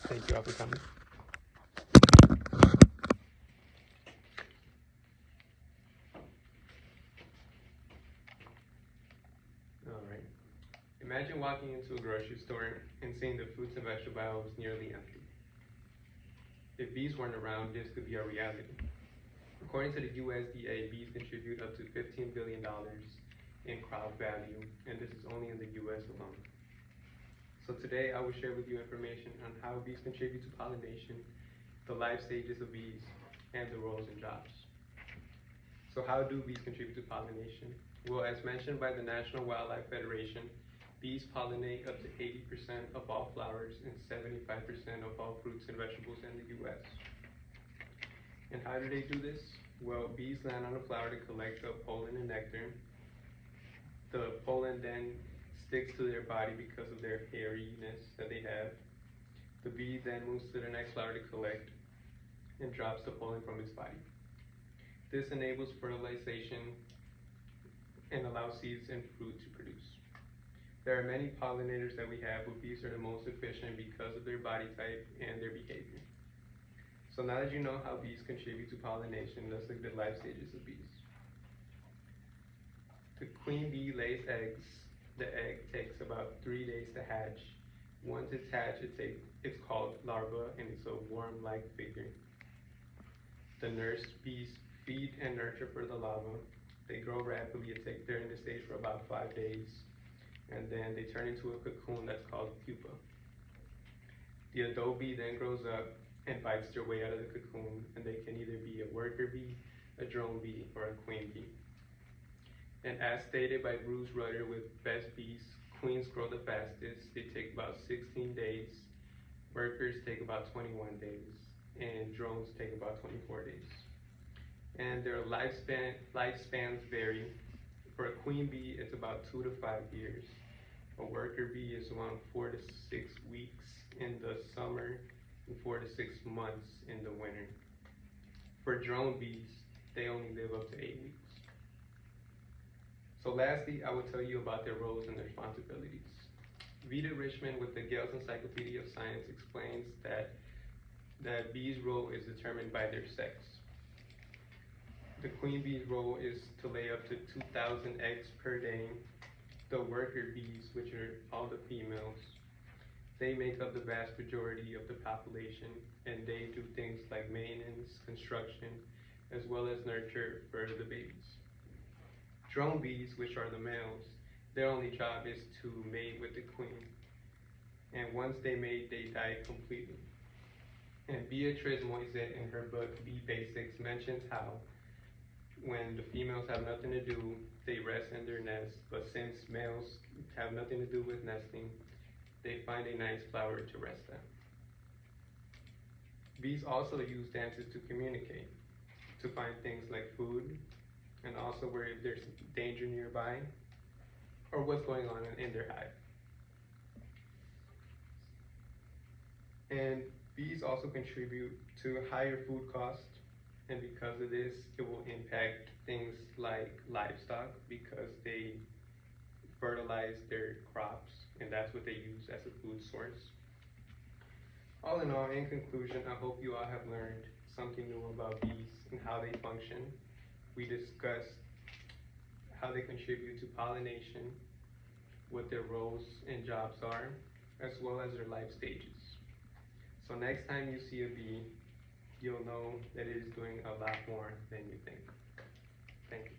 Thank you all for coming. All right. Imagine walking into a grocery store and seeing the fruits and vegetable aisles nearly empty. If bees weren't around, this could be our reality. According to the USDA, bees contribute up to $15 billion in crop value, and this is only in the US alone. So today I will share with you information on how bees contribute to pollination, the life stages of bees, and the roles and jobs. So how do bees contribute to pollination? Well, as mentioned by the National Wildlife Federation, bees pollinate up to 80% of all flowers and 75% of all fruits and vegetables in the US. And how do they do this? Well, bees land on a flower to collect the pollen and nectar. The pollen then sticks to their body because of their hairiness that they have. The bee then moves to the next flower to collect and drops the pollen from its body. This enables fertilization and allows seeds and fruit to produce. There are many pollinators that we have, but bees are the most efficient because of their body type and their behavior. So now that you know how bees contribute to pollination, let's look at the life stages of bees. The queen bee lays eggs. The egg takes about 3 days to hatch. Once it's hatched, it's called larva, and it's a worm-like figure. The nurse bees feed and nurture for the larva. They grow rapidly. They're in this stage for about 5 days, and then they turn into a cocoon that's called pupa. The adult bee then grows up and bites their way out of the cocoon, and they can either be a worker bee, a drone bee, or a queen bee. And as stated by Bruce Rutter with Best Bees, queens grow the fastest. They take about 16 days. Workers take about 21 days, and drones take about 24 days. And their lifespans vary. For a queen bee, it's about 2 to 5 years. A worker bee is around 4 to 6 weeks in the summer and 4 to 6 months in the winter. For drone bees, they only live up to 8 weeks. So lastly, I will tell you about their roles and their responsibilities. Vita Richmond with the Gale's Encyclopedia of Science explains that bees' role is determined by their sex. The queen bee's role is to lay up to 2,000 eggs per day. The worker bees, which are all the females, they make up the vast majority of the population, and they do things like maintenance, construction, as well as nurture for the babies. Drone bees, which are the males, their only job is to mate with the queen. And once they mate, they die completely. And Beatrice Moiset in her book, Bee Basics, mentions how when the females have nothing to do, they rest in their nest, but since males have nothing to do with nesting, they find a nice flower to rest on. Bees also use dances to communicate, to find things like food, and also where if there's danger nearby, or what's going on in their hive. And bees also contribute to higher food costs, and because of this, it will impact things like livestock because they fertilize their crops, and that's what they use as a food source. All in all, in conclusion, I hope you all have learned something new about bees and how they function. We discussed how they contribute to pollination, what their roles and jobs are, as well as their life stages. So next time you see a bee, you'll know that it is doing a lot more than you think. Thank you.